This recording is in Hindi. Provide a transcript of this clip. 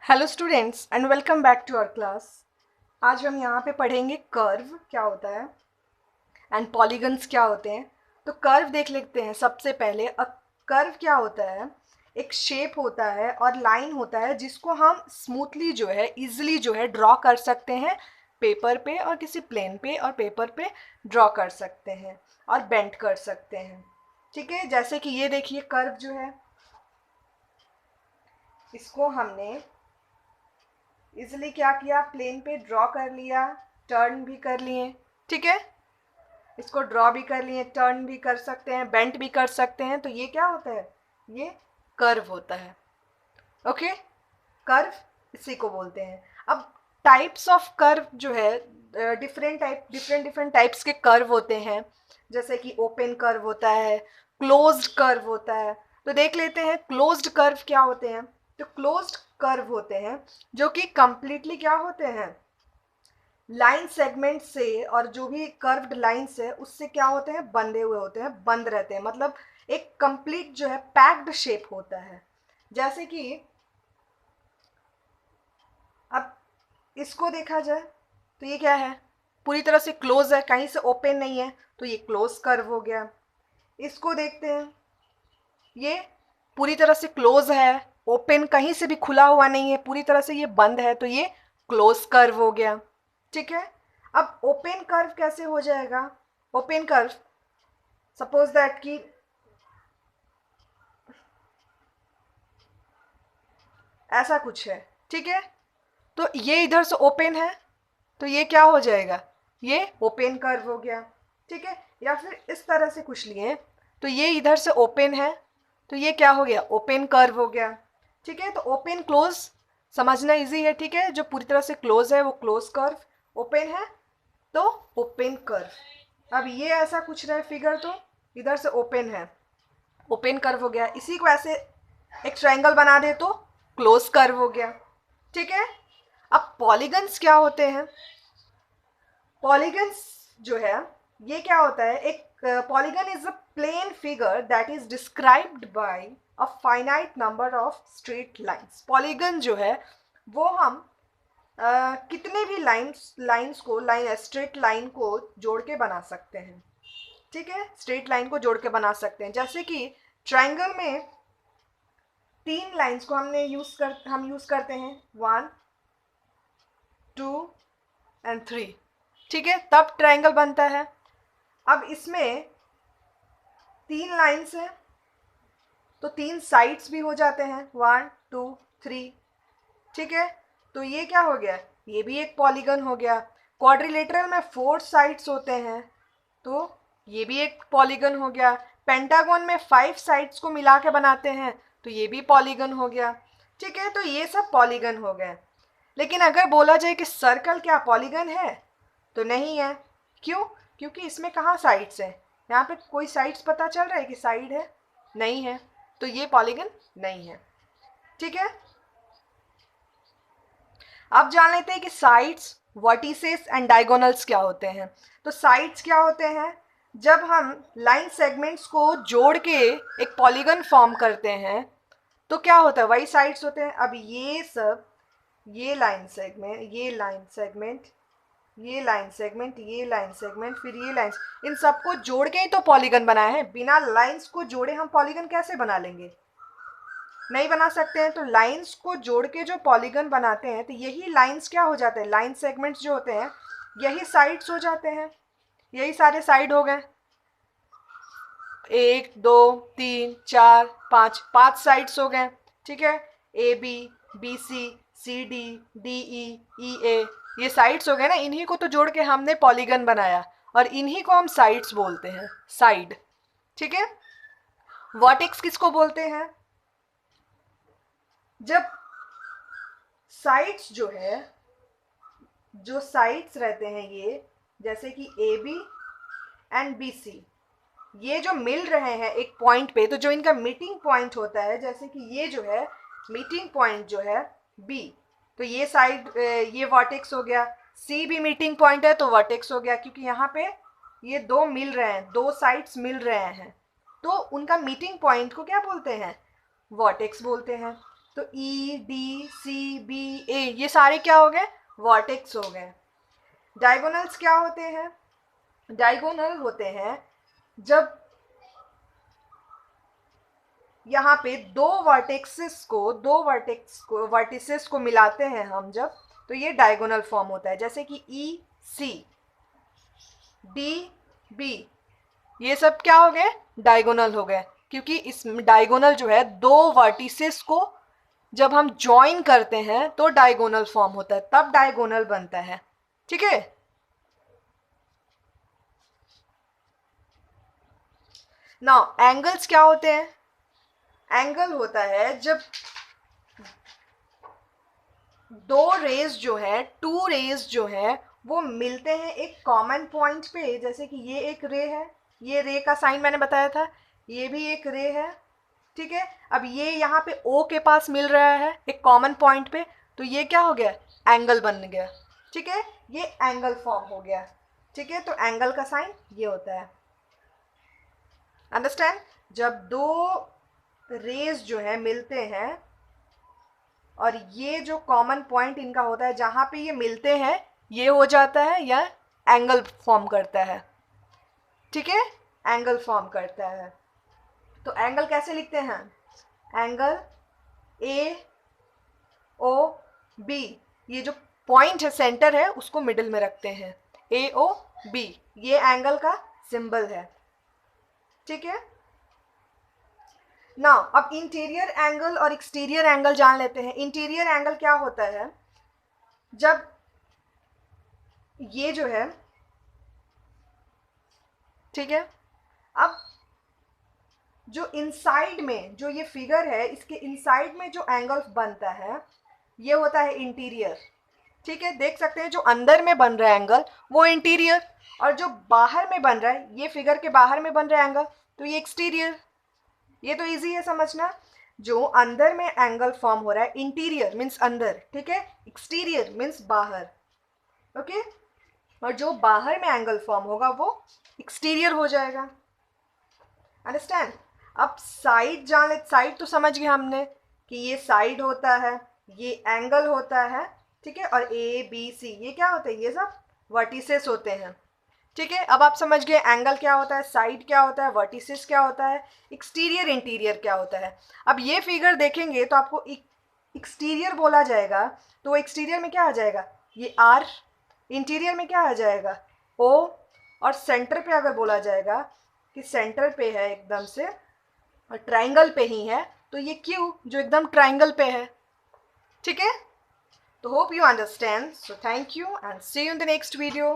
Hello students and welcome back to our class. आज हम यहाँ पे पढ़ेंगे कर्व क्या होता है एंड पॉलीगन्स क्या होते हैं। तो कर्व देख लेते हैं सबसे पहले। कर्व क्या होता है? एक शेप होता है और लाइन होता है जिसको हम स्मूथली जो है इजीली जो है ड्रॉ कर सकते हैं पेपर पे और किसी प्लेन पे और पेपर पे ड्रॉ कर सकते हैं और बेंड कर सकते हैं। ठीक है, जैसे कि ये देखिए कर्व जो है इसको हमने इसलिए क्या किया, प्लेन पे ड्रॉ कर लिया, टर्न भी कर लिए। ठीक है, इसको ड्रॉ भी कर लिए, टर्न भी कर सकते हैं, बेंट भी कर सकते हैं। तो ये क्या होता है? ये कर्व होता है। ओके, कर्व इसी को बोलते हैं। अब टाइप्स ऑफ कर्व जो है डिफरेंट टाइप्स के कर्व होते हैं। जैसे कि ओपन कर्व होता है, क्लोज्ड कर्व होता है। तो देख लेते हैं क्लोज्ड कर्व क्या होते हैं। तो क्लोज्ड कर्व होते हैं जो कि कंप्लीटली क्या होते हैं, लाइन सेगमेंट से, और जो भी कर्व्ड लाइंस है उससे क्या होते हैं, बंधे हुए होते हैं, बंद रहते हैं। मतलब एक कंप्लीट जो है पैक्ड शेप होता है। जैसे कि अब इसको देखा जाए तो ये क्या है, पूरी तरह से क्लोज है, कहीं से ओपन नहीं है, तो ये क्लोज कर्व हो गया। इसको देखते हैं, ये पूरी तरह से क्लोज है, ओपन कहीं से भी खुला हुआ नहीं है, पूरी तरह से ये बंद है, तो ये क्लोज कर्व हो गया। ठीक है, अब ओपन कर्व कैसे हो जाएगा? ओपन कर्व सपोज दैट कि ऐसा कुछ है। ठीक है, तो ये इधर से ओपन है तो ये क्या हो जाएगा, ये ओपन कर्व हो गया। ठीक है, या फिर इस तरह से कुछ लिए तो ये इधर से ओपन है तो ये क्या हो गया, ओपन कर्व हो गया। ठीक है, तो ओपन क्लोज समझना इजी है। ठीक है, जो पूरी तरह से क्लोज है वो क्लोज कर्व, ओपन है तो ओपन कर्व। अब ये ऐसा कुछ रहे फिगर, तो इधर से ओपन है, ओपन कर्व हो गया। इसी को ऐसे एक ट्रायंगल बना दे तो क्लोज कर्व हो गया। ठीक है, अब पॉलीगन्स क्या होते हैं? पॉलीगन्स जो है ये क्या होता है, एक polygon is a plane figure that is described by a finite number of straight lines. Polygon जो है वो हम कितने भी लाइंस को स्ट्रेट लाइन को जोड़ के बना सकते हैं। ठीक है, स्ट्रेट लाइन को जोड़ के बना सकते हैं। जैसे कि ट्रायंगल में तीन लाइंस को हम यूज करते हैं, 1 2 एंड 3। ठीक है, तब ट्रायंगल बनता है। अब इसमें तीन लाइंस हैं तो तीन साइड्स भी हो जाते हैं, 1 2 3। ठीक है, तो ये क्या हो गया, ये भी एक पॉलीगन हो गया। क्वाड्रिलेटरल में 4 साइड्स होते हैं तो ये भी एक पॉलीगन हो गया। पेंटागन में 5 साइड्स को मिला के बनाते हैं तो ये भी पॉलीगन हो गया। ठीक है, तो ये सब पॉलीगन हो गए। लेकिन अगर बोला जाए कि सर्कल क्या पॉलीगन है, तो नहीं है। क्यों? क्योंकि इसमें कहाँ साइड्स है, यहाँ पे कोई साइड्स पता चल रहा है कि साइड है? नहीं है, तो ये पॉलीगन नहीं है। ठीक है, अब जान लेते हैं कि साइड्स, वर्टिसेस एंड डायगोनल्स क्या होते हैं। तो साइड्स क्या होते हैं, जब हम लाइन सेगमेंट्स को जोड़ के एक पॉलीगन फॉर्म करते हैं तो क्या होता है, वही साइड्स होते हैं। अब ये सब, ये लाइन सेगमेंट, ये लाइन सेगमेंट, ये लाइन सेगमेंट, ये लाइन सेगमेंट, फिर ये लाइंस, इन सबको जोड़ के ही तो पॉलीगन बनाए हैं। बिना लाइंस को जोड़े हम पॉलीगन कैसे बना लेंगे? नहीं बना सकते हैं। तो लाइंस को जोड़ के जो पॉलीगन बनाते हैं तो यही लाइंस क्या हो जाते हैं, लाइन सेगमेंट्स जो होते हैं यही साइड्स हो जाते हैं। यही सारे साइड हो गए, 1 2 3 4 5, 5 साइड्स हो गए। ठीक है, A B, B C, C D, D E, E A, ये साइड्स हो गए ना। इन्हीं को तो जोड़ के हमने पॉलीगन बनाया और इन्हीं को हम साइड्स बोलते हैं, साइड। ठीक है, वर्टेक्स किसको बोलते हैं? जब साइड्स जो है, जो साइड्स रहते हैं ये, जैसे कि A B and B C, ये जो मिल रहे हैं एक पॉइंट पे, तो जो इनका मीटिंग पॉइंट होता है, जैसे कि ये जो है मीटिंग पॉइंट जो है बी, तो ये साइड, ये वर्टेक्स हो गया। सी भी मीटिंग पॉइंट है तो वर्टेक्स हो गया, क्योंकि यहाँ पे ये दो मिल रहे हैं, दो साइड्स मिल रहे हैं, तो उनका मीटिंग पॉइंट को क्या बोलते हैं, वर्टेक्स बोलते हैं। तो ई डी सी बी ए ये सारे क्या हो गए, वर्टेक्स हो गए। डायगोनल्स क्या होते हैं, डायगोनल होते हैं जब यहाँ पे दो वर्टिसेस को मिलाते हैं हम जब, तो ये डायगोनल फॉर्म होता है। जैसे कि ई सी डी बी ये सब क्या हो गए, डायगोनल हो गए, क्योंकि इस डायगोनल जो है दो वर्टिसेस को जब हम ज्वाइन करते हैं तो डायगोनल फॉर्म होता है, तब डायगोनल बनता है। ठीक है, नाउ एंगल्स क्या होते हैं, एंगल होता है जब दो रेज जो है, टू रेज जो है वो मिलते हैं एक कॉमन पॉइंट पे। जैसे कि ये एक रे है, ये रे का साइन मैंने बताया था, ये भी एक रे है। ठीक है, अब ये यहाँ पे O के पास मिल रहा है एक कॉमन पॉइंट पे, तो ये क्या हो गया, एंगल बन गया। ठीक है, ये एंगल फॉर्म हो गया। ठीक है, तो एंगल का साइन ये होता है। अंडरस्टैंड, जब दो रेज जो है मिलते हैं और ये जो कॉमन पॉइंट इनका होता है जहाँ पे ये मिलते हैं, ये हो जाता है या एंगल फॉर्म करता है। ठीक है, एंगल फॉर्म करता है। तो एंगल कैसे लिखते हैं, एंगल ए ओ बी, ये जो पॉइंट है सेंटर है उसको मिडिल में रखते हैं, ए ओ बी, ये एंगल का सिंबल है। ठीक है, नाउ अब इंटीरियर एंगल और एक्सटीरियर एंगल जान लेते हैं। इंटीरियर एंगल क्या होता है, जब ये जो है, ठीक है, अब जो इनसाइड में जो ये फिगर है इसके इनसाइड में जो एंगल बनता है ये होता है इंटीरियर। ठीक है, देख सकते हैं जो अंदर में बन रहा है एंगल वो इंटीरियर, और जो बाहर में बन रहा है, ये फिगर के बाहर में बन रहा है एंगल, तो ये एक्सटीरियर। ये तो इजी है समझना, जो अंदर में एंगल फॉर्म हो रहा है इंटीरियर मीन्स अंदर, ठीक है, एक्सटीरियर मीन्स बाहर। ओके, और जो बाहर में एंगल फॉर्म होगा वो एक्सटीरियर हो जाएगा। अंडरस्टैंड, अब साइड जान ले, साइड तो समझ गए हमने कि ये साइड होता है, ये एंगल होता है। ठीक है, और ए बी सी ये क्या होते हैं, ये सब वर्टिसेस होते हैं। ठीक है, अब आप समझ गए एंगल क्या होता है, साइड क्या होता है, वर्टिसेस क्या होता है, एक्सटीरियर इंटीरियर क्या होता है। अब ये फिगर देखेंगे तो आपको एक्सटीरियर बोला जाएगा, तो एक्सटीरियर में क्या आ जाएगा, ये आर, इंटीरियर में क्या आ जाएगा, ओ, और सेंटर पे अगर बोला जाएगा कि सेंटर पे है एकदम से और ट्राइंगल पे ही है, तो ये क्यू जो एकदम ट्राइंगल पे है। ठीक है, तो hope you understand, so thank you and see you in the next video.